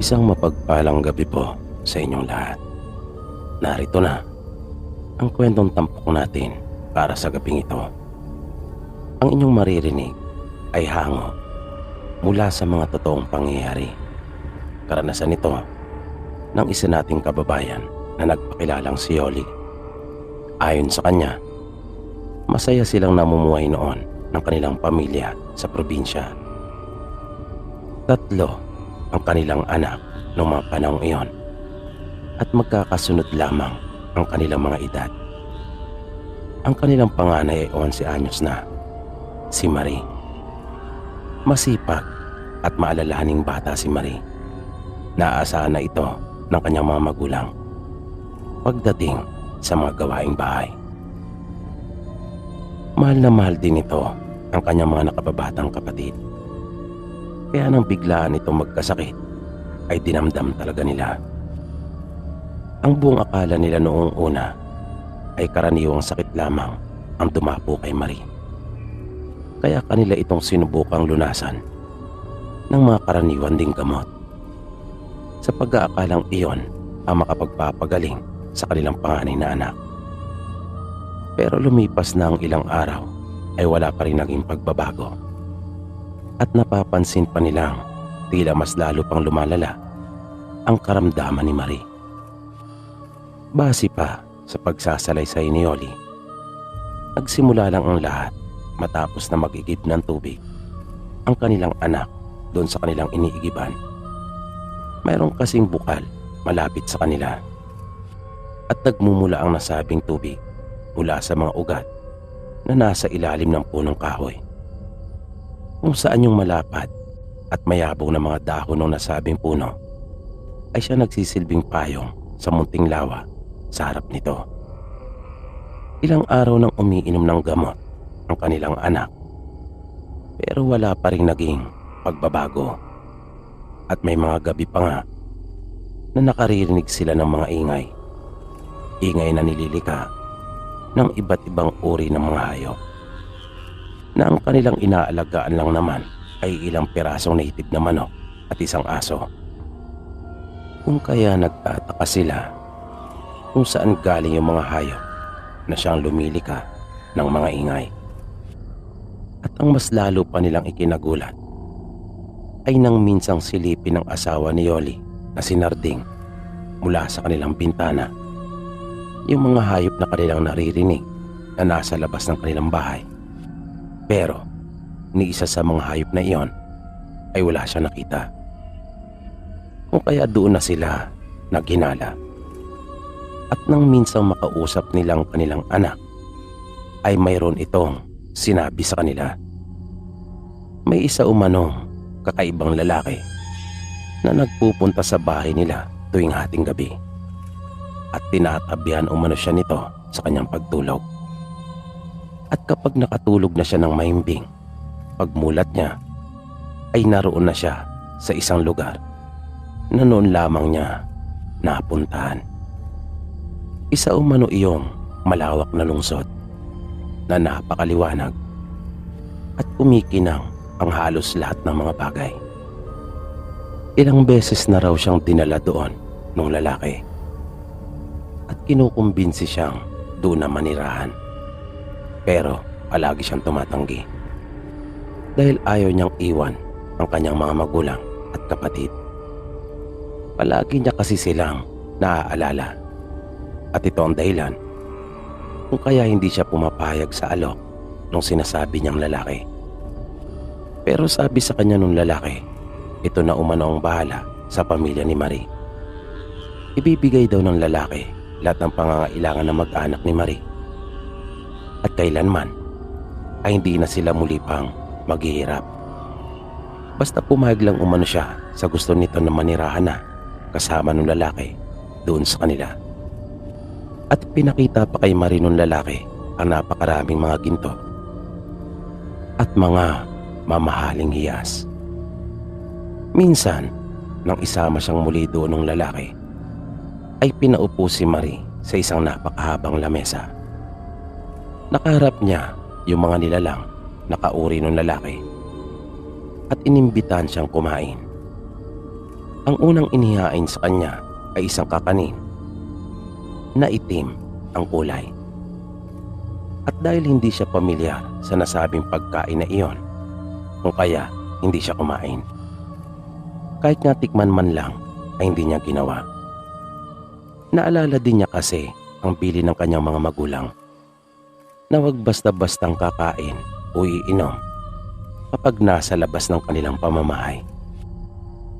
Isang mapagpalang gabi po sa inyong lahat. Narito na ang kwentong tampok natin para sa gabing ito. Ang inyong maririnig ay hango mula sa mga totoong pangyayari. Karanasan ito ng isa nating kababayan na nagpakilalang si Yoli. Ayon sa kanya, masaya silang namumuhay noon ng kanilang pamilya sa probinsya. 3 ang kanilang anak noong mga panahong iyon at magkakasunod lamang ang kanilang mga edad. Ang kanilang panganay ay 11 anyos na, si Marie. Masipag at maalalahaning bata si Marie. Naaasahan na ito ng kanyang mga magulang pagdating sa mga gawaing bahay. Mahal na mahal din ito ang kanyang mga nakababatang kapatid. Kaya nang biglaan itong magkasakit, ay dinamdam talaga nila. Ang buong akala nila noong una ay karaniwang sakit lamang ang dumapo kay Marie. Kaya kanila itong sinubukang lunasan ng mga karaniwan ding gamot, sa pag-aakalang iyon ang makapagpapagaling sa kanilang panganay na anak. Pero lumipas na ang ilang araw ay wala pa rin naging pagbabago. At napapansin pa nilang tila mas lalo pang lumalala ang karamdaman ni Marie. Base pa sa pagsasalaysay ni Yoli, nagsimula lang ang lahat matapos na mag-igib ng tubig ang kanilang anak doon sa kanilang iniigiban. Mayroong kasing bukal malapit sa kanila at nagmumula ang nasabing tubig mula sa mga ugat na nasa ilalim ng punong kahoy, kung saan yung malapad at mayabong na mga dahon ng nasabing puno ay siya nagsisilbing payong sa munting lawa sa harap nito. Ilang araw nang umiinom ng gamot ang kanilang anak, pero wala pa rin naging pagbabago. At may mga gabi pa nga na nakaririnig sila ng mga ingay na nililika ng iba't ibang uri ng mga hayop, na ang kanilang inaalagaan lang naman ay ilang pirasong native na manok at isang aso. Kung kaya nagtataka sila kung saan galing yung mga hayop na siyang lumilika ng mga ingay. At ang mas lalo pa nilang ikinagulat ay nang minsang silipin ng asawa ni Yoli na si Narding mula sa kanilang bintana yung mga hayop na kanilang naririnig na nasa labas ng kanilang bahay. Pero ni isa sa mga hayop na iyon ay wala siya nakita. Kung kaya doon na sila naghinala. At nang minsang makausap nilang kanilang anak ay mayroon itong sinabi sa kanila. May isa umanong kakaibang lalaki na nagpupunta sa bahay nila tuwing hating gabi at tinatabihan umano siya nito sa kanyang pagtulog. At kapag nakatulog na siya ng mahimbing, pagmulat niya ay naroon na siya sa isang lugar na noon lamang niya napuntahan. Isa umano iyong malawak na lungsod na napakaliwanag at kumikinang ang halos lahat ng mga bagay. Ilang beses na raw siyang dinala doon ng lalaki at kinukumbinsi siyang doon na manirahan. Pero palagi siyang tumatanggi dahil ayaw niyang iwan ang kanyang mga magulang at kapatid. Palagi niya kasi silang naaalala at ito ang dahilan kung kaya hindi siya pumapayag sa alok nung sinasabi niyang lalaki. Pero sabi sa kanya nung lalaki, ito na umano ang bahala sa pamilya ni Marie. Ibibigay daw ng lalaki lahat ng pangangailangan ng mag-anak ni Marie. At kailanman ay hindi na sila muli pang maghihirap. Basta pumayag lang umano siya sa gusto nito na manirahan na kasama ng lalaki doon sa kanila. At pinakita pa kay Marie nung lalaki ang napakaraming mga ginto at mga mamahaling hiyas. Minsan, nang isama siyang muli doon ng lalaki, ay pinaupo si Marie sa isang napakahabang lamesa. Nakaharap niya yung mga nilalang na kauri ng lalaki at inimbitahan siyang kumain. Ang unang inihain sa kanya ay isang kakanin na itim ang kulay. At dahil hindi siya pamilyar sa nasabing pagkain na iyon, kung kaya hindi siya kumain. Kahit nga tikman man lang ay hindi niya ginawa. Naalala din niya kasi ang bili ng kanyang mga magulang na huwag basta-bastang kakain o iinom kapag nasa labas ng kanilang pamamahay.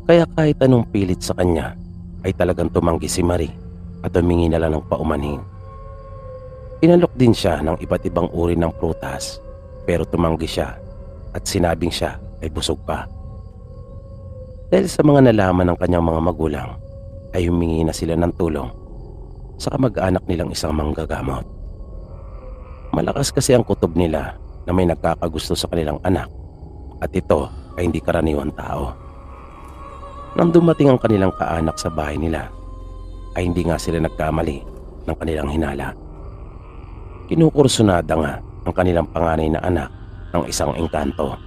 Kaya kahit anong pilit sa kanya ay talagang tumanggi si Marie at humingi na lang ng paumanhin. Inalok din siya ng iba't ibang uri ng prutas pero tumanggi siya at sinabing siya ay busog pa. Dahil sa mga nalaman ng kanyang mga magulang ay humingi na sila ng tulong sa kamag-anak nilang isang manggagamot. Malakas kasi ang kutob nila na may nagkakagusto sa kanilang anak at ito ay hindi karaniwang tao. Nang dumating ang kanilang kaanak sa bahay nila ay hindi nga sila nagkamali ng kanilang hinala. Kinukursunada nga ang kanilang panganay na anak ng isang engkanto.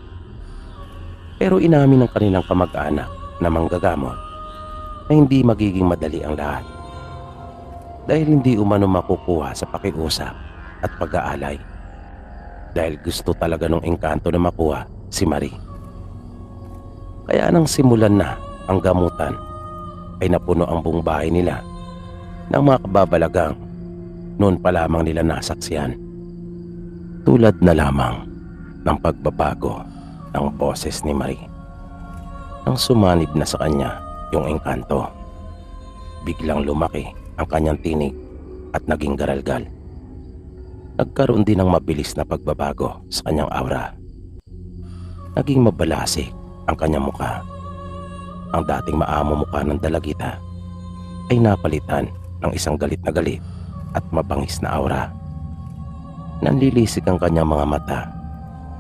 Pero inamin ng kanilang kamag-anak na manggagamot na hindi magiging madali ang lahat dahil hindi umano makukuha sa pakiusap at pag-aalay dahil gusto talaga ng engkanto na makuha si Marie. Kaya nang simulan na ang gamutan ay napuno ang buong bahay nila ng mga kababalagang noon pa lamang nila nasaksihan. Tulad na lamang ng pagbabago ng boses ni Marie. Nang sumanib na sa kanya yung engkanto, biglang lumaki ang kanyang tinig at naging garalgal. Nagkaroon din ng mabilis na pagbabago sa kanyang aura. Naging mabalasik ang kanyang mukha. Ang dating maamo mukha ng dalagita ay napalitan ng isang galit na galit at mabangis na aura. Nanlilisik ang kanyang mga mata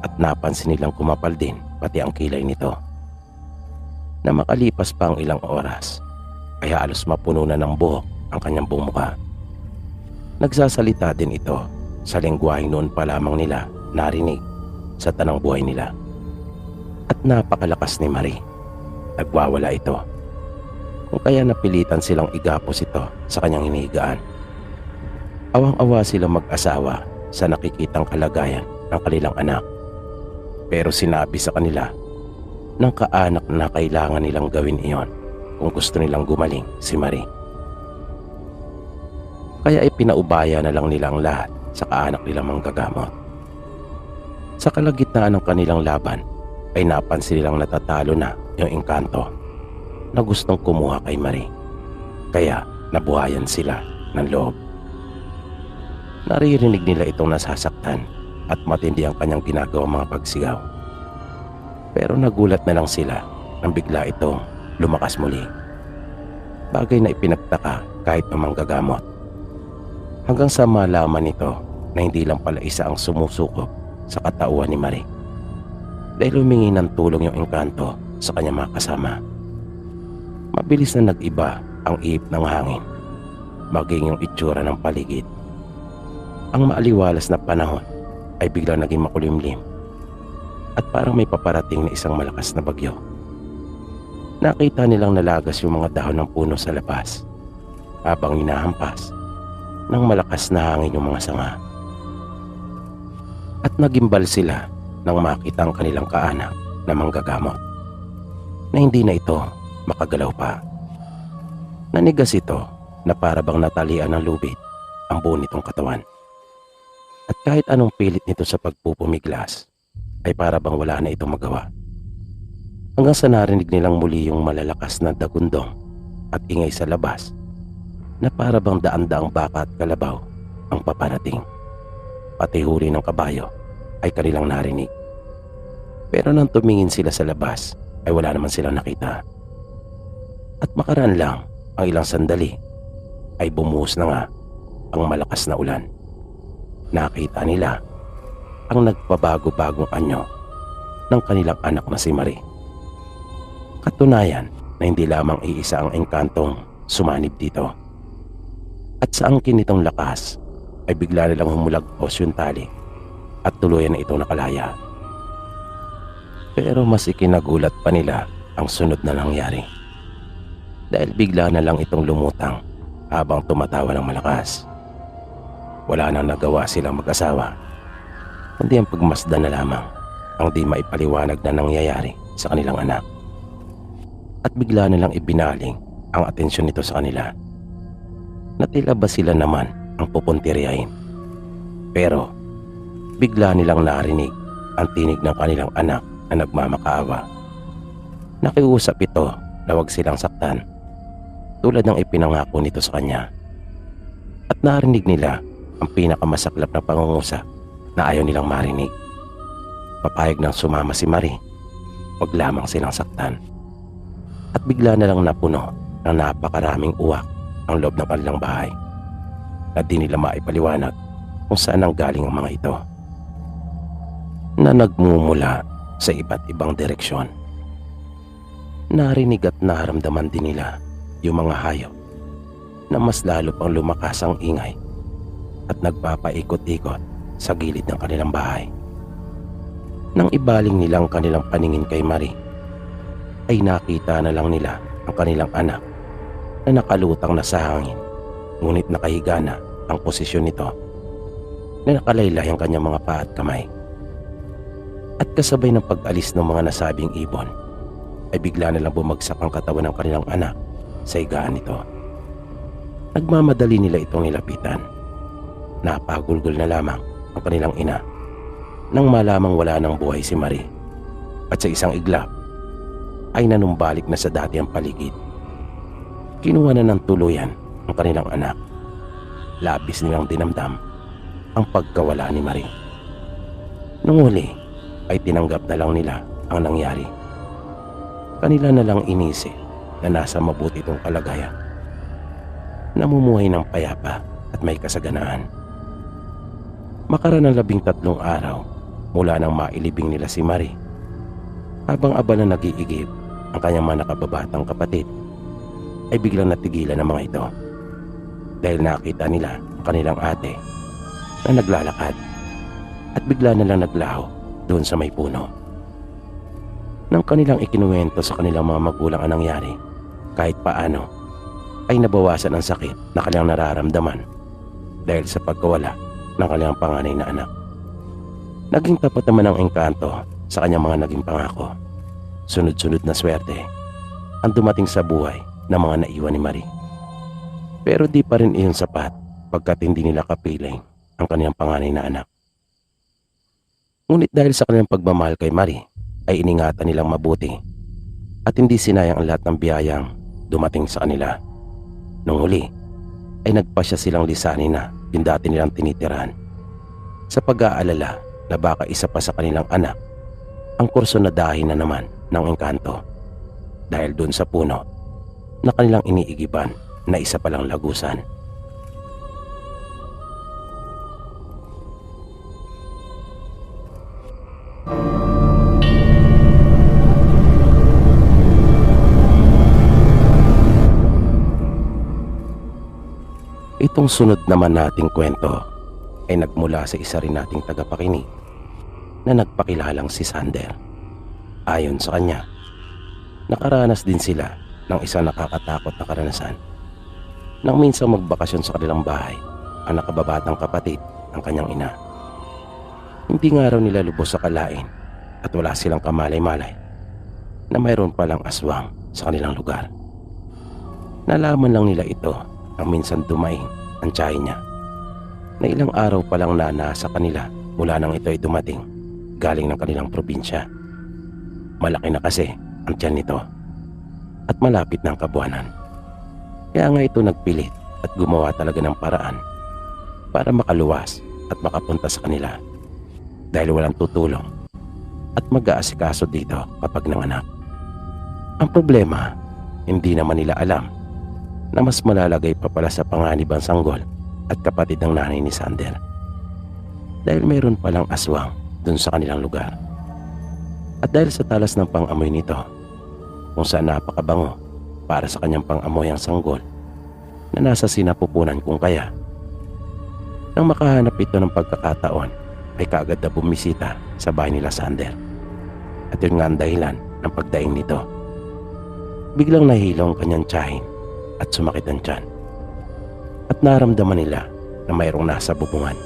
at napansin nilang kumapal din pati ang kilay nito. Na makalipas pa ang ilang oras ay halos mapuno na ng buhok ang kanyang buong mukha. Nagsasalita din ito sa lengguwahe noon pa lamang nila narinig sa tanang buhay nila. At napakalakas ni Marie. Nagwawala ito. Kung kaya napilitan silang igapos ito sa kanyang hinihigaan. Awang-awa silang mag-asawa sa nakikitang kalagayan ng kanilang anak. Pero sinabi sa kanila ng kaanak na kailangan nilang gawin iyon kung gusto nilang gumaling si Marie. Kaya ipinaubaya na lang nilang lahat sa kaanak nilang manggagamot. Sa kalagitnaan ng kanilang laban ay napansin nilang natatalo na yung engkanto na gustong kumuha kay Marie. Kaya nabuhayan sila ng loob. Naririnig nila itong nasasaktan at matindi ang kanyang ginagawang mga pagsigaw. Pero nagulat na lang sila nang bigla itong lumakas muli. Bagay na ipinagtaka kahit na manggagamot. Hanggang sa malaman nito na hindi lang pala isa ang sumusuko sa katauhan ni Marie. Dahil humingi ng tulong yung engkanto sa kanyang mga kasama. Mabilis na nag-iba ang ihip ng hangin, maging yung itsura ng paligid. Ang maaliwalas na panahon ay biglang naging makulimlim at parang may paparating na isang malakas na bagyo. Nakita nilang nalagas yung mga dahon ng puno sa labas habang hinahampas ng malakas na hangin yung mga sanga. At nagimbal sila nang makita ang kanilang kaanak na manggagamot na hindi na ito makagalaw pa. Nanigas ito na para bang natalian ng lubid ang buo nitong katawan. At kahit anong pilit nito sa pagpupumiglas ay para bang wala na itong magawa. Hanggang sa narinig nilang muli yung malalakas na dagundong at ingay sa labas na para bang daan-daang baka at kalabaw ang paparating. Pati huri ng kabayo ay kanilang narinig. Pero nang tumingin sila sa labas ay wala naman silang nakita. At makaraan lang ang ilang sandali ay bumuhos na nga ang malakas na ulan. Nakita nila ang nagpabago-bagong anyo ng kanilang anak na si Marie. Katunayan na hindi lamang iisa ang engkantong sumanib dito. At sa angkin nitong lakas ay bigla nilang humulagpos yung tali at tuluyan na ito nakalaya. Pero mas ikinagulat pa nila ang sunod na nangyari. dahil bigla na lang itong lumutang habang tumatawa ng malakas. Wala nang nagawa silang mag-asawa kundi ang pagmasdan na lamang ang di maipaliwanag na nangyayari sa kanilang anak. At bigla na lang ibinaling ang atensyon nito sa kanila na tila ba sila naman ang pupuntiryahin. Pero bigla nilang narinig ang tinig ng kanilang anak na nagmamakaawa. Nakiusap ito na huwag silang saktan tulad ng ipinangako nito sa kanya. At narinig nila ang pinakamasaklap na pangungusap na ayaw nilang marinig. Papayag nang sumama si Marie, huwag lamang silang saktan. At bigla na lang napuno ng napakaraming uwak ang loob ng kanilang bahay na di nila maipaliwanag kung saan ang galing ang mga ito, na nagmumula sa iba't ibang direksyon. Narinig at naramdaman din nila yung mga hayop na mas lalo pang lumakas ang ingay at nagpapaikot-ikot sa gilid ng kanilang bahay. Nang ibaling nilang kanilang paningin kay Marie, ay nakita na lang nila ang kanilang anak na nakalutang na sa hangin, ngunit nakahiga na ang posisyon nito na nakalaylay ang kanyang mga paa at kamay. At kasabay ng pag-alis ng mga nasabing ibon, ay bigla na lang bumagsak ang katawan ng kanilang anak sa higaan nito. Nagmamadali nila itong nilapitan. Napagulgol na lamang ang kanilang ina nang malamang wala ng buhay si Marie, at sa isang iglap ay nanumbalik na sa dati ang paligid. Kinuha na ng tuluyan ang kanilang anak. Labis nilang dinamdam ang pagkawala ni Marie. Nung huli ay tinanggap na lang nila ang nangyari. Kanila na lang inisip na nasa mabuti itong kalagayan, namumuhay ng payapa at may kasaganaan. Makaraan ng 13 araw mula nang mailibing nila si Marie, habang abala nag-iigib ang kanyang mga nakababatang kapatid, ay biglang natigilan ng mga ito dahil nakita nila ang kanilang ate na naglalakad at bigla na lang naglaho doon sa may puno. Nang kanilang ikinuwento sa kanilang mga magulang ang nangyari, kahit paano ay nabawasan ang sakit na kanilang nararamdaman dahil sa pagkawala ng kanilang panganay na anak. Naging tapat naman ang engkanto sa kanyang mga naging pangako. Sunod-sunod na swerte ang dumating sa buhay ng mga naiwan ni Marie. Pero di pa rin iyon sapat pagkat hindi nila kapiling ang kanilang panganay na anak. Ngunit dahil sa kanilang pagmamahal kay Marie, ay iningatan nilang mabuti at hindi sinayang ang lahat ng biyayang dumating sa kanila. Nung huli ay nagpasya silang lisanin na yung dati nilang tinitirahan, sa pag-aalala na baka isa pa sa kanilang anak ang kurso na dahin na naman ng engkanto dahil dun sa puno na kanilang iniigiban na isa palang lagusan. Itong sunod naman nating kwento ay nagmula sa isa rin nating tagapakinig na nagpakilalang si Sander. Ayon sa kanya, nakaranas din sila ng isang nakakatakot na karanasan nang minsan magbakasyon sa kanilang bahay ang nakababatang kapatid ng kanyang ina. Hindi nga raw nila lubos sa kalain at wala silang kamalay-malay na mayroon palang aswang sa kanilang lugar. Nalaman lang nila ito ang minsan dumaing ang tiyahin niya na ilang araw pa lang na nasa kanila mula nang ito ay dumating galing ng kanilang probinsya. Malaki na kasi ang tiyan nito at malapit ng kabuanan. Kaya nga ito nagpilit at gumawa talaga ng paraan para makaluwas at makapunta sa kanila dahil walang tutulong at mag-aasikaso dito kapag nanganak. Ang problema, hindi naman nila alam na mas malalagay pa pala sa panganib ang sanggol at kapatid ng nanay ni Sander dahil mayroon palang aswang dun sa kanilang lugar. At dahil sa talas ng pang-amoy nito, kung saan napakabango para sa kanyang pang-amoy ang sanggol na nasa sinapupunan kung kaya, nang makahanap ito ng pagkakataon ay kaagad na bumisita sa bahay nila Sander. At yun nga ang dahilan ng pagdaing nito. Biglang nahilo ang kanyang tiyahin at sumakit ang tiyan. At naramdaman nila na mayroong nasa bubungan.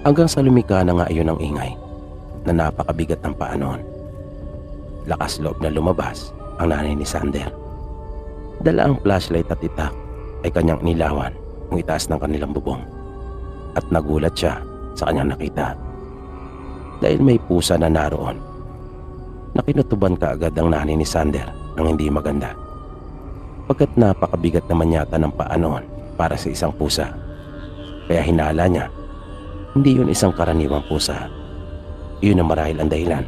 Hanggang sa lumika na nga iyon ang ingay na napakabigat ng paa noon. Lakas loob na lumabas ang nanay ni Sander. Dala ang flashlight at itak ay kanyang inilawan kung itaas ng kanilang bubong. At nagulat siya sa kanyang nakita. Dahil may pusa na naroon. Nakinutuban kaagad ang nanay ni Sander ng hindi maganda. Pagkat napakabigat naman yata ng paa noon para sa isang pusa. Kaya hinala niya, hindi yun isang karaniwang pusa. Iyon ang marahil ang dahilan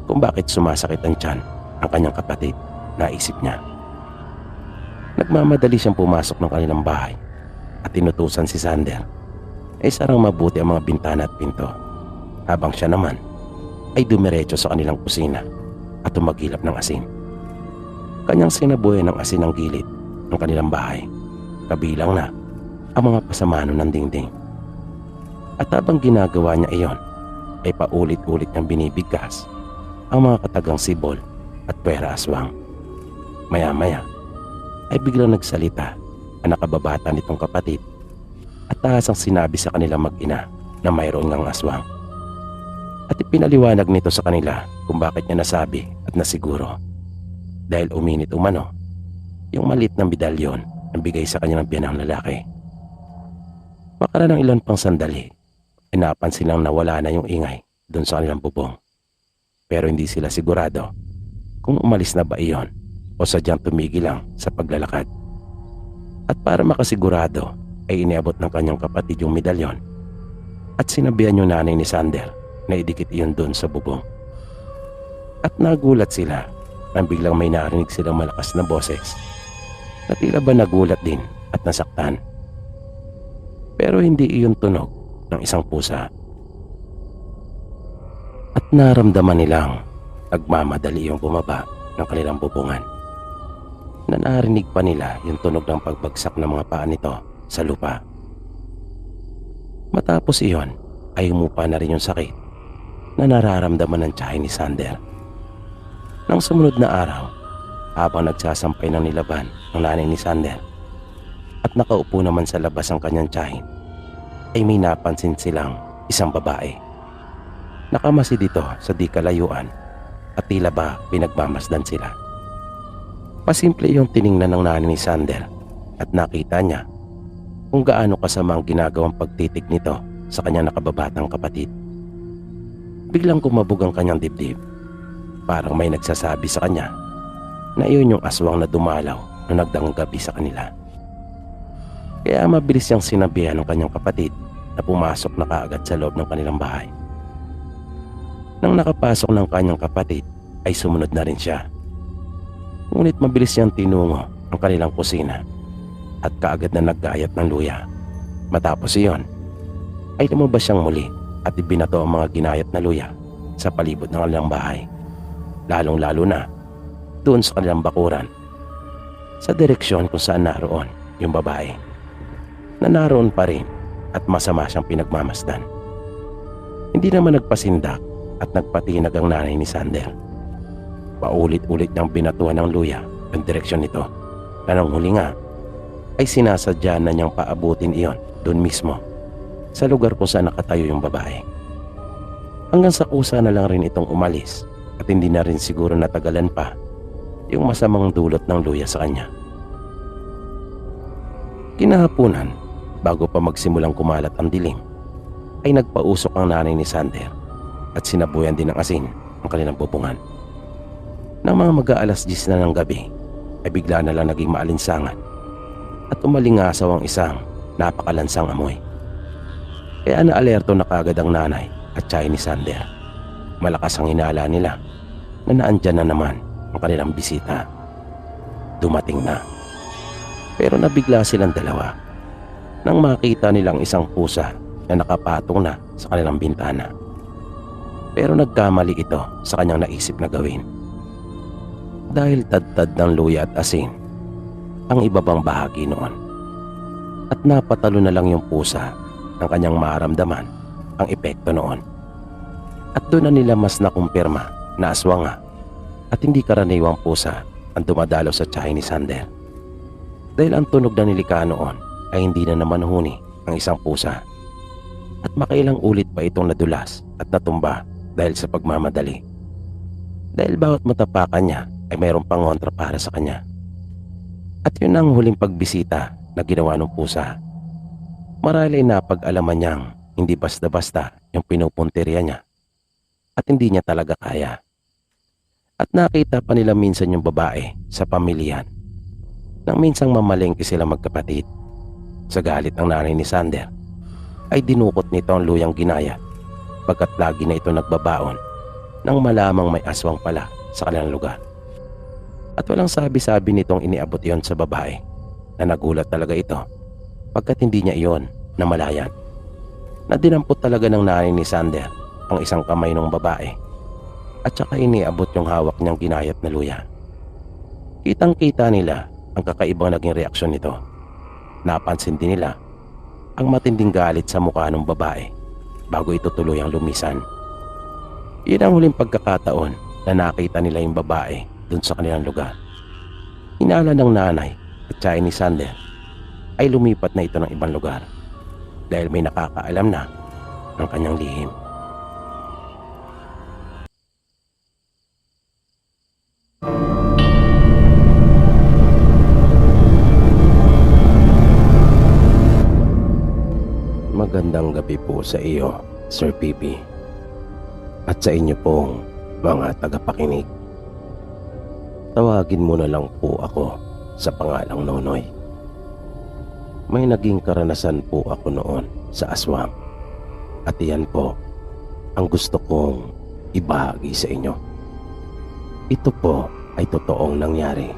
kung bakit sumasakit ang tiyan ang kanyang kapatid, naisip niya. Nagmamadali siyang pumasok ng kanilang bahay at tinutusan si Sander ay sarang mabuti ang mga bintana at pinto, habang siya naman ay dumiretso sa kanilang kusina at tumagilap ng asin. Kanyang sinabuhay ng asin ang gilid ng kanilang bahay, kabilang na ang mga pasamano ng dingding. At habang ginagawa niya iyon, ay paulit-ulit niyang binibigkas ang mga katagang sibol at pwera aswang. Maya-maya ay biglang nagsalita ang nakababata nitong kapatid at tahasang sinabi sa kanilang mag-ina na mayroon ngang aswang. At ipinaliwanag nito sa kanila kung bakit niya nasabi at nasiguro. Dahil uminit umano yung maliit ng medalyon na bigay sa kanya ng biyanang lalaki. Makaran ng ilan pang sandali, ay napansin lang na wala na yung ingay doon sa kanilang bubong. Pero hindi sila sigurado kung umalis na ba iyon o sadyang tumigil lang sa paglalakad. At para makasigurado ay iniabot ng kanyang kapatid yung medalyon at sinabihan yung nanay ni Sander na idikit iyon doon sa bubong. At nagulat sila nang biglang may narinig silang malakas na boses na tila ba nagulat din at nasaktan. Pero hindi iyon tunog ng isang pusa. At naramdaman nilang nagmamadali yung bumaba ng kanilang bubungan. Na narinig pa nila yung tunog ng pagbagsak ng mga paa nito sa lupa. Matapos iyon ay umupa na rin yung sakit na nararamdaman ng tiyahin ni Sander. Nang sumunod na araw, habang nagsasampay ng nilaban ng nanay ni Sander at nakaupo naman sa labas ang kanyang tiyahin, ay may napansin silang isang babae. Nakamasi dito sa di kalayuan at tila ba pinagmamasdan sila. Pasimple yung tiningnan ng nanay ni Sander at nakita niya kung gaano kasama ang ginagawang pagtitig nito sa kanyang nakababatang kapatid. Biglang kumabog ang kanyang dibdib. Parang may nagsasabi sa kanya na iyon yung aswang na dumalaw na nagdaang gabi sa kanila. Kaya mabilis siyang sinabihan ng kanyang kapatid na pumasok na kaagad sa loob ng kanilang bahay. Nang nakapasok ng kanyang kapatid ay sumunod na rin siya. Ngunit mabilis siyang tinungo ang kanilang kusina at kaagad na naggayat ng luya. Matapos iyon ay lumabas siyang muli at ibinato ang mga ginayat na luya sa palibot ng kanilang bahay. Lalong-lalo na doon sa kanilang bakuran sa direksyon kung saan naroon yung babae na naroon pa rin at masama siyang pinagmamasdan. Hindi naman nagpasindak at nagpatinag ang nanay ni Sander. Paulit-ulit niyang binatuhan ng luya ang direksyon nito na nang huli nga ay sinasadya na niyang paabutin iyon doon mismo sa lugar kung saan nakatayo yung babae. Hanggang sa kusa na lang rin itong umalis at hindi na rin siguro natagalan pa yung masamang dulot ng luya sa kanya. Kinahapunan, bago pa magsimulang kumalat ang dilim, ay nagpausok ang nanay ni Sander at sinabuyan din ng asin ang kanilang bubungan. Nang mga mag-aalas 10 na ng gabi, ay bigla na lang naging maalinsangan at umalingasaw ang isang napakalansang amoy. Kaya naalerto na kagad ang nanay at tiyahin ni Sander. Malakas ang hinala nila na naandyan na naman ang kanilang bisita. Dumating na. Pero nabigla silang dalawa nang makita nilang isang pusa na nakapatong na sa kanilang bintana. Pero nagkamali ito sa kanyang naisip na gawin. Dahil tad-tad ng luya at asin ang ibabang bahagi noon. At napatalo na lang yung pusa ng kanyang maramdaman ang epekto noon. At doon na nila mas nakumpirma na aswang nga At hindi karaniwang pusa ang dumadalo sa tiyahin ni Sander. Dahil ang tunog na nilikha noon ay hindi na naman huni ang isang pusa. At makailang ulit pa itong nadulas at natumba dahil sa pagmamadali. Dahil bawat matapakan niya ay mayroong pangontra para sa kanya. At yun ang huling pagbisita na ginawa ng pusa. Marahil ay napag-alaman niyang hindi basta-basta yung pinupunteriya niya at hindi niya talaga kaya. At nakita pa nila minsan yung babae sa pamilyan nang minsang mamalengke sila magkapatid. Sa galit ng nanay ni Sander ay dinukot nito ang luyang ginaya pagkat lagi na ito nagbabaon nang malamang may aswang pala sa kanilang lugar. At walang sabi-sabi nitong iniabot iyon sa babae na nagulat talaga ito pagkat hindi niya iyon namalayan. Na dinampot talaga ng nanay ni Sander ang isang kamay ng babae at saka iniabot yung hawak niyang ginayat na luya. Kitang-kita nila ang kakaibang naging reaksyon nito. Napansin din nila ang matinding galit sa mukha ng babae bago ito tuluyang lumisan. Iyon ang huling pagkakataon na nakita nila yung babae dun sa kanilang lugar. Hinala ng nanay at tiyahin ni Sander ay lumipat na ito ng ibang lugar dahil may nakakaalam na ng kanyang lihim. Magandang gabi po sa iyo, Sir Pipi, at sa inyo pong mga tagapakinig. Tawagin mo na lang po ako sa pangalang Nonoy. May naging karanasan po ako noon sa aswang at iyan po ang gusto kong ibahagi sa inyo. Ito po ay totoong nangyari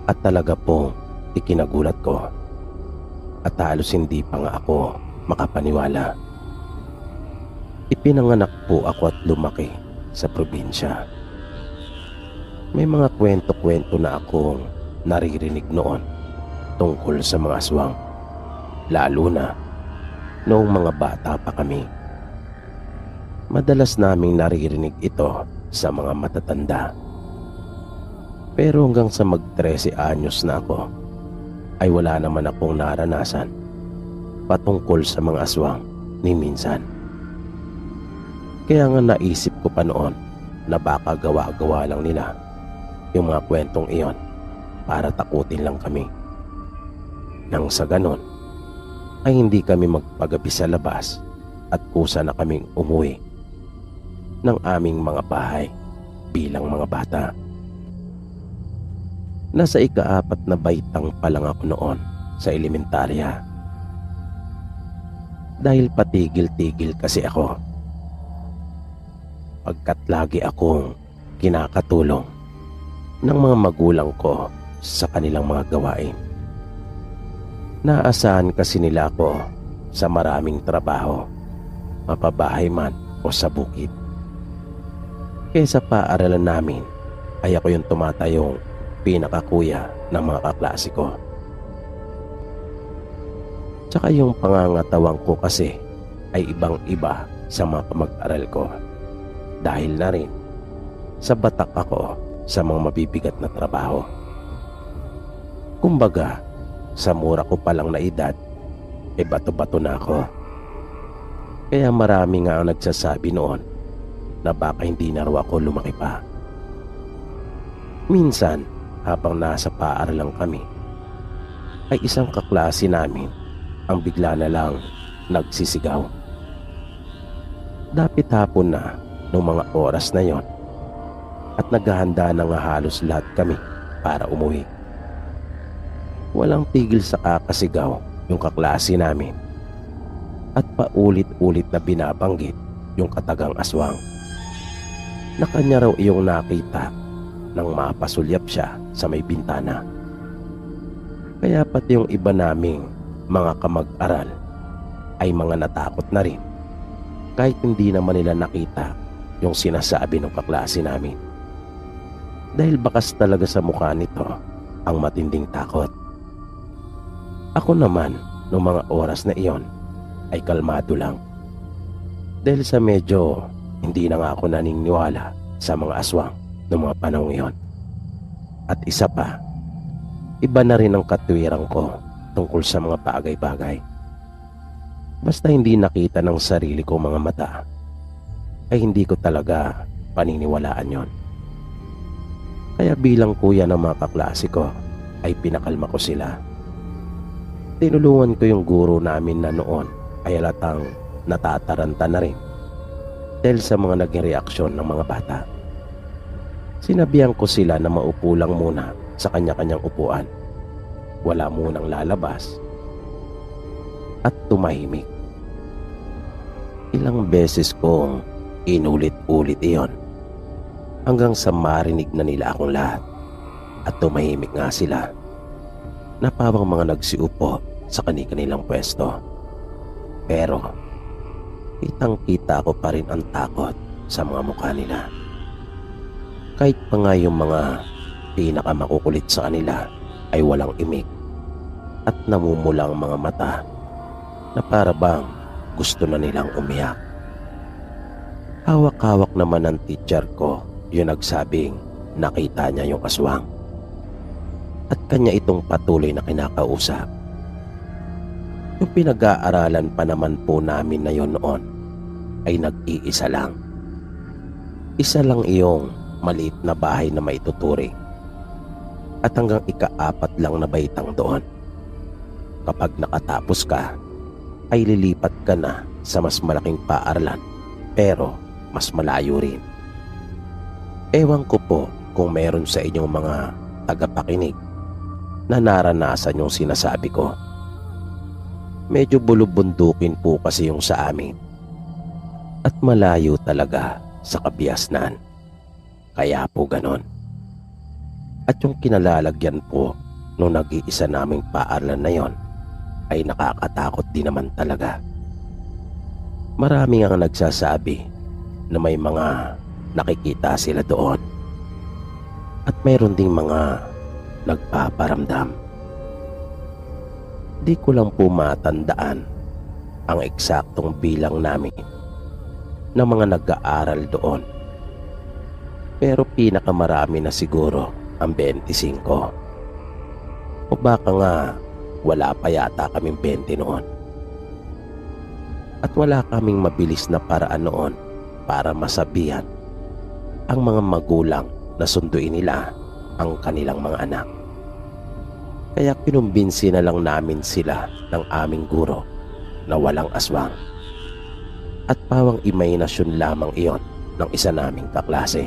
at talaga pong ikinagulat ko at halos hindi pa nga ako makapaniwala. Ipinanganak po ako at lumaki sa probinsya. May mga kwento-kwento na akong naririnig noon tungkol sa mga aswang, lalo na noong mga bata pa kami. Madalas naming naririnig ito sa mga matatanda. Pero hanggang sa mag-13 anyos na ako, ay wala naman akong naranasan patungkol sa mga aswang ni minsan. Kaya nga naisip ko pa noon na baka gawa-gawa lang nila yung mga kwentong iyon para takutin lang kami. Nang sa ganon ay hindi kami magpagabi sa labas at kusa na kaming umuwi ng aming mga bahay bilang mga bata. Nasa ika-4 na baitang pa lang ako noon sa elementarya. Dahil patigil-tigil kasi ako. Pagkat lagi akong kinakatulong ng mga magulang ko sa kanilang mga gawain. Naasahan kasi nila ako sa maraming trabaho, mapabahay man o sa bukid. Kaya sa paaralan namin ay ako yung tumatayong pinakakuya ng mga kaklase ko. Tsaka yung pangangatawang ko kasi ay ibang-iba sa mga kamag-aral ko. Dahil na rin sa batak ako sa mga mabibigat na trabaho. Kumbaga, sa mura ko palang na edad, bato-bato na ako. Kaya marami nga ang nagsasabi noon na baka hindi na raw ako lumaki pa. Minsan, habang nasa paaralan kami, ay isang kaklase namin ang bigla na lang nagsisigaw. Dapit hapon na nung mga oras na yon at naghahanda na nga halos lahat kami para umuwi. Walang tigil sa kakasigaw yung kaklase namin at paulit-ulit na binabanggit yung katagang aswang na kanya raw iyong nakita nang mapasulyap siya sa may bintana. Kaya pati yung iba naming mga kamag-aral ay mga natakot na rin kahit hindi naman nila nakita yung sinasabi ng kaklase namin. Dahil bakas talaga sa mukha nito ang matinding takot. Ako naman noong mga oras na iyon ay kalmado lang. Dahil sa medyo hindi na nga ako naniniwala sa mga aswang noong mga panahong iyon. At isa pa, iba na rin ang katwiran ko tungkol sa mga bagay-bagay. Basta hindi nakita ng sarili ko mga mata, ay hindi ko talaga paniniwalaan yon. Kaya bilang kuya ng mga kaklase ko, ay pinakalma ko sila. Tinulungan ko yung guro namin na noon ay halatang natataranta na rin dahil sa mga naging reaksyon ng mga bata. Sinabihan ko sila na maupo lang muna sa kanya-kanyang upuan. Wala munang lalabas at tumahimik. Ilang beses kong inulit-ulit iyon hanggang sa marinig na nila akong lahat at tumahimik nga sila na parang mga nagsiupo sa kani-kanilang pwesto. Pero kitang-kita ko pa rin ang takot sa mga mukha nila. Kahit pa nga yung mga pinakamakukulit sa kanila ay walang imik at namumulang mga mata na para bang gusto na nilang umiyak. Hawak-hawak naman ng teacher ko yung nagsabing nakita niya yung aswang at kanya itong patuloy na kinakausap. Yung pinag-aaralan pa naman po namin na yun noon ay nag-iisa lang. Isa lang iyong maliit na bahay na maituturing at hanggang ika-4 lang na baitang doon. Kapag nakatapos ka, ay lilipat ka na sa mas malaking paaralan pero mas malayo rin. Ewan ko po kung meron sa inyong mga tagapakinig na naranasan yung sinasabi ko. Medyo bulubundukin po kasi yung sa amin at malayo talaga sa kabiasnan. Kaya po ganon. At yung kinalalagyan po nung nag-iisa naming paaralan na yon ay nakakatakot din naman talaga. Marami ang nagsasabi na may mga nakikita sila doon at mayroon ding mga nagpaparamdam. Di ko lang po matandaan ang eksaktong bilang namin ng mga nag-aaral doon, pero pinakamarami na siguro ang 25 o baka nga wala pa yata kaming 20 noon. At wala kaming mabilis na paraan noon para masabihan ang mga magulang na sunduin nila ang kanilang mga anak. Kaya kinumbinsi na lang namin sila ng aming guro na walang aswang. At pawang imahinasyon lamang iyon ng isa naming kaklase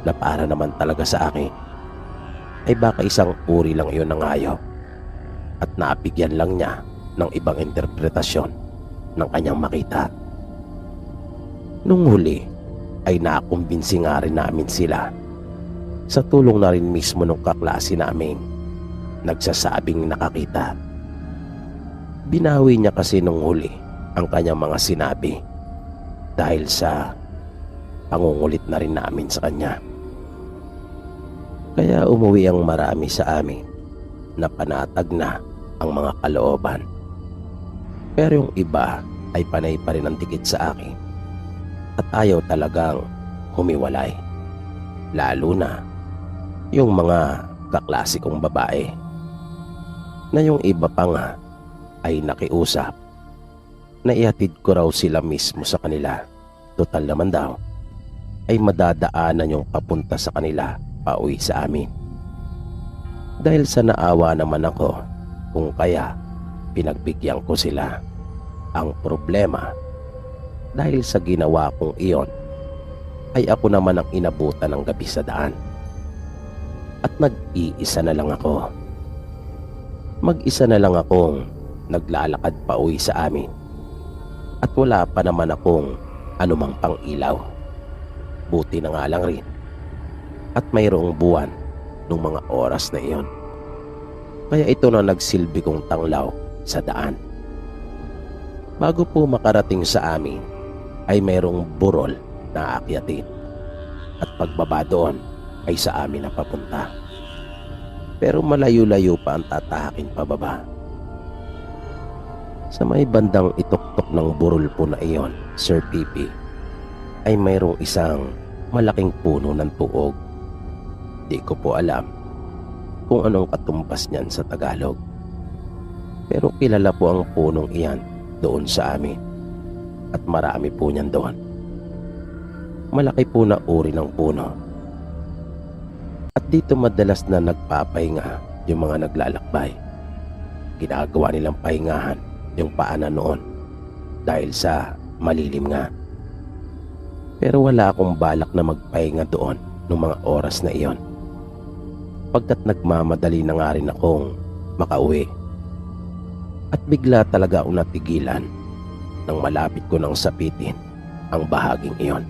na para naman talaga sa akin ay baka isang uri lang iyon ng hayop at nabigyan lang niya ng ibang interpretasyon ng kanyang makita. Nung huli ay nakumbinsi nga rin namin sila sa tulong na rin mismo ng kaklase naming nagsasabing nakakita. Binawi niya kasi nung huli ang kanyang mga sinabi dahil sa pangungulit na rin namin sa kanya. Kaya umuwi ang marami sa amin na panatag na ang mga kalooban. Pero yung iba ay panay pa rin ang dikit sa akin at ayaw talagang humiwalay. Lalo na yung mga kaklase kong babae na yung iba pa nga ay nakiusap na ihatid ko raw sila mismo sa kanila. Total naman daw ay madadaanan yung papunta sa kanila pauwi sa amin. Dahil sa naawa naman ako kung kaya pinagbigyan ko sila. Ang problema, dahil sa ginawa kong iyon ay ako naman ang inabutan ng gabi sa daan at nag-iisa na lang ako. Mag-isa na lang akong naglalakad pa uwi sa amin at wala pa naman akong anumang pang-ilaw. Buti na nga lang rin at mayroong buwan nung mga oras na iyon. Kaya ito na nagsilbi kong tanglaw sa daan. Bago po makarating sa amin ay mayroong burol na aakyatin at pagbaba doon ay sa amin na papunta. Pero malayo-layo pa ang tatahakin pababa. Sa may bandang ituktok ng burol po na iyon, Sir Pipi, ay mayroong isang malaking puno ng tuog. Di ko po alam kung anong katumbas niyan sa Tagalog. Pero kilala po ang punong iyan doon sa amin at marami po niyan doon. Malaki po na uri ng puno. At dito madalas na nagpapahinga yung mga naglalakbay. Ginagawa nilang pahingahan yung paanan noon dahil sa malilim nga. Pero wala akong balak na magpahinga doon noong mga oras na iyon. Pagkat nagmamadali na nga rin akong makauwi. At bigla talaga akong natigilan nang malapit ko nang sapitin ang bahaging iyon.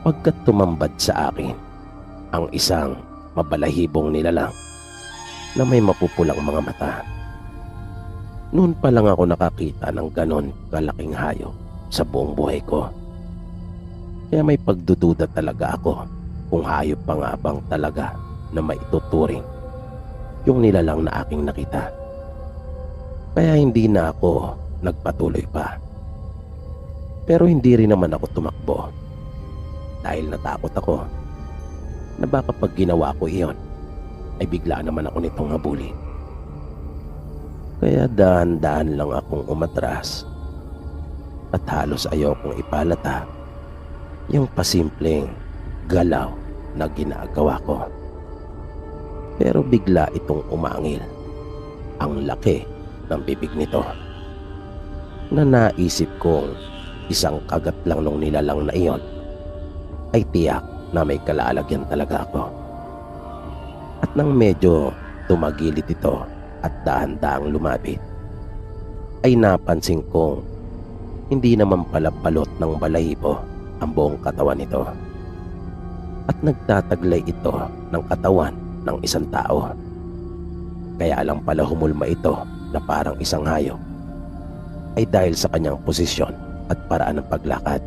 Pagkat tumambad sa akin ang isang mabalahibong nilalang na may mapupulang mga mata. Noon pa lang ako nakakita ng ganon kalaking hayop sa buong buhay ko. Kaya may pagdududa talaga ako kung hayop pa nga bang talaga na maituturing yung nilalang na aking nakita. Kaya hindi na ako nagpatuloy pa. Pero hindi rin naman ako tumakbo dahil natakot ako na baka pag ginawa ko iyon ay bigla naman ako nitong habulin. Kaya dahan-dahan lang akong umatras at halos ayokong ipalata yung pasimpleng galaw na ginagawa ko. Pero bigla itong umangil ang laki ng bibig nito na naisip kong isang kagat lang nung nilalang na iyon ay tiyak na may kalalagyan talaga ako. At nang medyo tumagilit ito at dahan-dahang lumapit, ay napansin kong hindi naman pala balot ng balahibo ang buong katawan nito. At nagtataglay ito ng katawan ng isang tao. Kaya lang pala humulma ito na parang isang hayop ay dahil sa kanyang posisyon at paraan ng paglakad.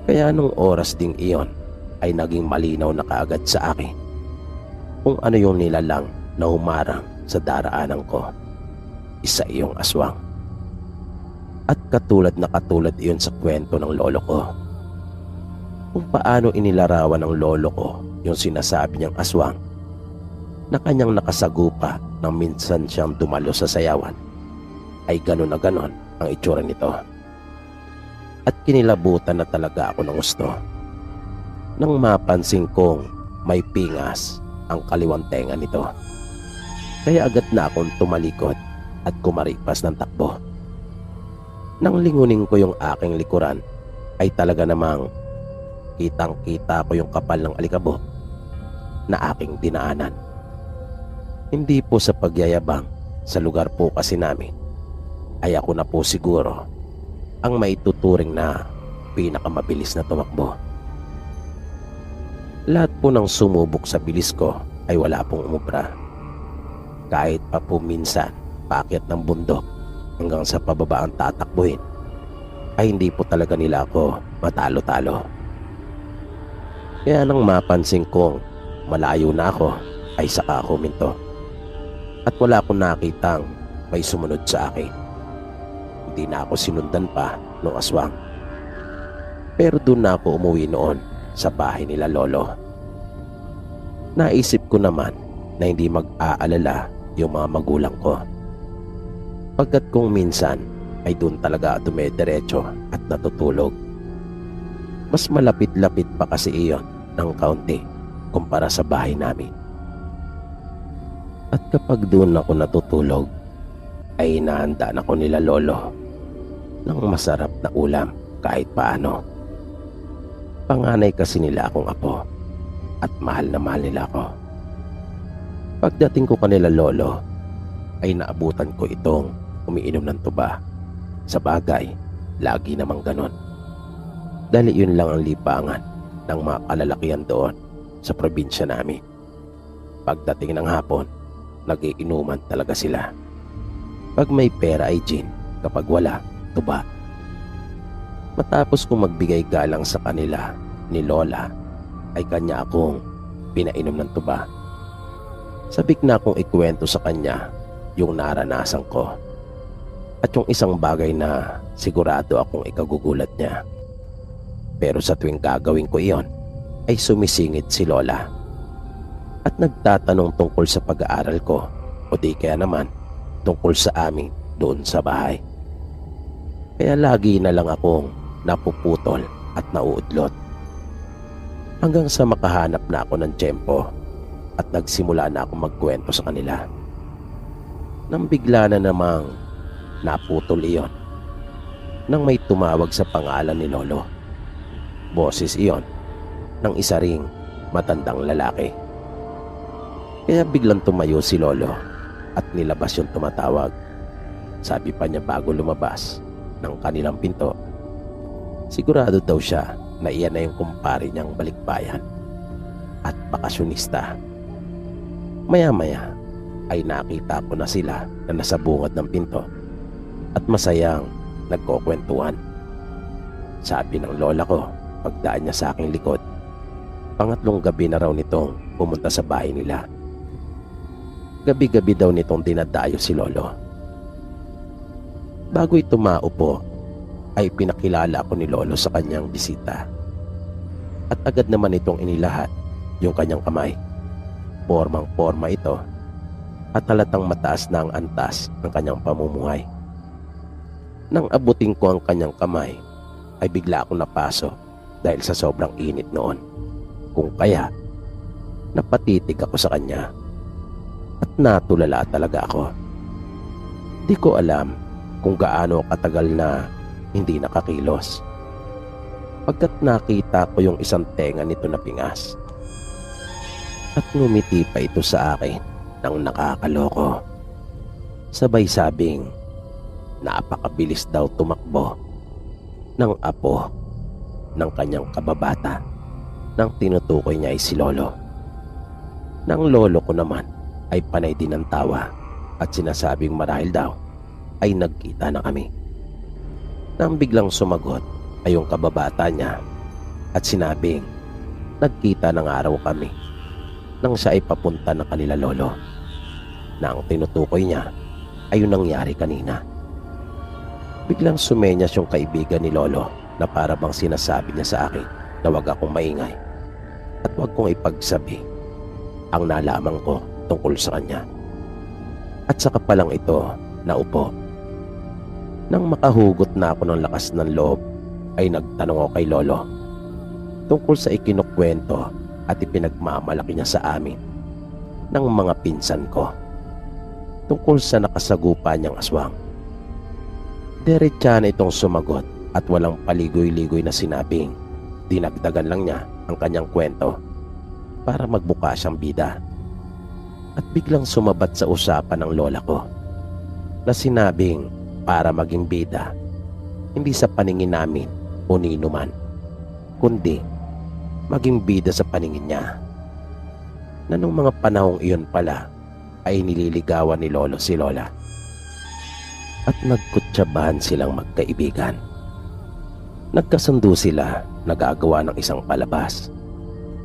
Kaya nung oras ding iyon ay naging malinaw na kaagad sa akin kung ano yung nilalang na humarang sa daraanan ko. Isa iyong aswang. At katulad iyon sa kwento ng lolo ko. Kung paano inilarawan ng lolo ko yung sinasabi niyang aswang na kanyang nakasagupa nang minsan siyang dumalo sa sayawan, ay ganon na ganon ang itsura nito. At kinilabutan na talaga ako ng gusto nang mapansin kong may pingas ang kaliwang tenga nito. Kaya agad na akong tumalikod at kumaripas ng takbo. Nang lingunin ko yung aking likuran ay talaga namang kitang-kita ko yung kapal ng alikabok na aking dinaanan. Hindi po sa pagyayabang, sa lugar po kasi namin ay ako na po siguro ang maituturing na pinakamabilis na tumakbo. Lahat po ng sumubok sa bilis ko ay wala pong umubra. Kahit pa po minsan paakyat ng bundok hanggang sa pababa ang tatakbuhin, ay hindi po talaga nila ako matalo-talo. Kaya nang mapansin kong malayo na ako ay saka ako huminto. At wala akong nakitang may sumunod sa akin. Hindi na ako sinundan pa ng aswang. Pero doon na ako umuwi noon sa bahay nila lolo. Naisip ko naman na hindi mag-aalala yung mga magulang ko. Pagkat kung minsan ay doon talaga dumediretso at natutulog. Mas malapit-lapit pa kasi iyon ng kaunti kumpara sa bahay namin. At kapag doon ako natutulog, ay inahanda na ko nila lolo ng masarap na ulam kahit paano. Panganay kasi nila akong apo at mahal na mahal nila ako. Pagdating ko kanila lolo, ay naabutan ko itong umiinom ng tuba. Sa bagay, lagi namang ganon. Dahil yun lang ang lipangan ng mga kalalakihan doon sa probinsya namin. Pagdating ng hapon, nagiinuman talaga sila. Pag may pera ay gin, kapag wala, tuba. Matapos kong magbigay galang sa kanila ni lola, ay kanya akong pinainom ng tuba. Sabik na akong ikwento sa kanya yung naranasan ko at yung isang bagay na sigurado akong ikagugulat niya. Pero sa tuwing gagawin ko iyon, ay sumisingit si Lola at nagtatanong tungkol sa pag-aaral ko o di kaya naman tungkol sa amin doon sa bahay. Kaya lagi na lang akong napuputol at nauudlot. Hanggang sa makahanap na ako ng tiyempo at nagsimula na akong magkwento sa kanila. Nang bigla na namang naputol iyon nang may tumawag sa pangalan ni Lolo. Boses iyon ng isa ring matandang lalaki. Kaya biglang tumayo si Lolo at nilabas yung tumatawag. Sabi pa niya bago lumabas ng kanilang pinto, sigurado daw siya na iyan na yung kumpare niyang balikbayan at bakasyonista. Maya-maya ay nakita ko na sila na nasa bungad ng pinto at masayang nagkukwentuhan. Sabi ng lola ko pagdaan niya sa aking likod, pangatlong gabi na raw nitong pumunta sa bahay nila. Gabi-gabi daw nitong dinadayo si Lolo. Bago ito maupo, ay pinakilala ko ni Lolo sa kanyang bisita. At agad naman itong inilahat yung kanyang kamay. Formang-forma ito at halatang mataas na ang antas ng kanyang pamumuhay. Nang abutin ko ang kanyang kamay, ay bigla akong napasok dahil sa sobrang init noon. Kung kaya, napatitig ako sa kanya at natulala talaga ako. Di ko alam kung gaano katagal na hindi nakakilos. Pagkat nakita ko yung isang tenga nito na pingas. At ngumiti pa ito sa akin ng nakakaloko. Sabay sabing napakabilis daw tumakbo ng apo ng kanyang kababata nang tinutukoy niya ay si Lolo. Nang lolo ko naman ay panay din ng tawa at sinasabing marahil daw ay nagkita na kami. Nang biglang sumagot ay yung kababata niya at sinabing nagkita ng araw kami nang siya ay papunta ng kanila lolo, na ang tinutukoy niya ay yung nangyari kanina. Biglang sumenyas yung kaibigan ni Lolo na para bang sinasabi niya sa akin na wag akong maingay at wag kong ipagsabi ang nalaman ko tungkol sa kanya. At saka pa lang ito naupo. Nang makahugot na ako ng lakas ng loob ay nagtanong ako kay Lolo tungkol sa ikinukwento at ipinagmamalaki niya sa amin ng mga pinsan ko tungkol sa nakasagupa niyang aswang. Diretsa na itong sumagot at walang paligoy-ligoy na sinabing dinagdagan lang niya ang kanyang kwento para magbuka siyang bida. At biglang sumabat sa usapan ng lola ko na sinabing para maging bida hindi sa paningin namin o nino man, kundi maging bida sa paningin niya. Na nung mga panahong iyon pala ay nililigawan ni Lolo si Lola at nagkutsabahan silang magkaibigan. Nagkasundo sila na gagawa ng isang palabas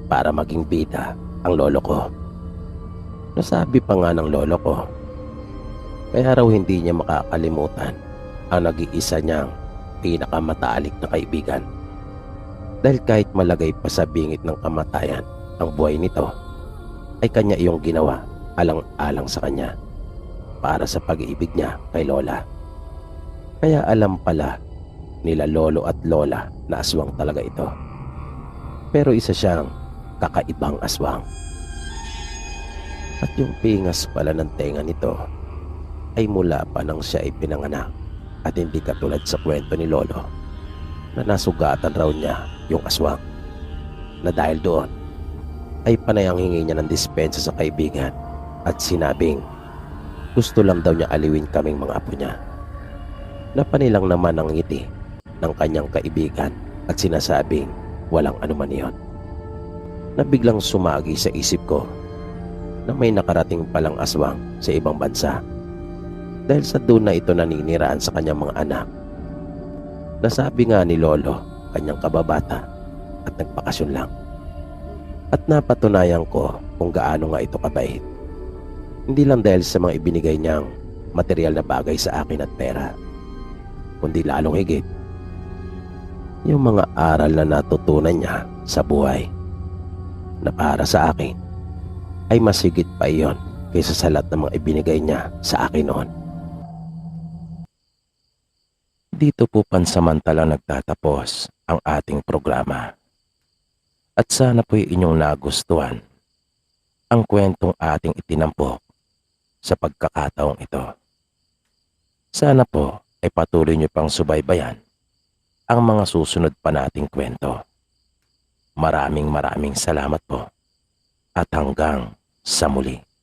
para maging bida ang lolo ko. Nasabi pa nga ng lolo ko kaya raw hindi niya makakalimutan ang nag-iisa niyang pinakamatalik na kaibigan. Dahil kahit malagay pa sa bingit ng kamatayan ang buhay nito, ay kanya iyong ginawa alang-alang sa kanya para sa pag-ibig niya kay Lola. Kaya alam pala nila Lolo at Lola na aswang talaga ito. Pero isa siyang kakaibang aswang. At yung pingas pala ng tenga nito ay mula pa nang siya ay pinanganak at hindi katulad sa kwento ni Lolo na nasugatan raw niya yung aswang, na dahil doon ay panayang hingi niya ng dispensa sa kaibigan at sinabing gusto lang daw niya aliwin kaming mga apo niya. Napanilang naman ang ngiti ng kanyang kaibigan at sinasabing walang anuman iyon. Na biglang sumagi sa isip ko na may nakarating palang aswang sa ibang bansa dahil sa doon na ito naniniraan sa kanyang mga anak. Nasabi nga ni Lolo kanyang kababata at nagpakasyon lang. At napatunayan ko kung gaano nga ito kabait. Hindi lang dahil sa mga ibinigay niyang material na bagay sa akin at pera, kundi lalong higit yung mga aral na natutunan niya sa buhay na para sa akin ay masigit pa iyon kaysa sa lahat ng mga ibinigay niya sa akin noon. Dito po pansamantalang nagtatapos ang ating programa. At sana po'y inyong nagustuhan ang kwentong ating itinampok sa pagkakataong ito. Sana po ay patuloy niyo pang subaybayan ang mga susunod pa nating kwento. Maraming salamat po at hanggang sa muli.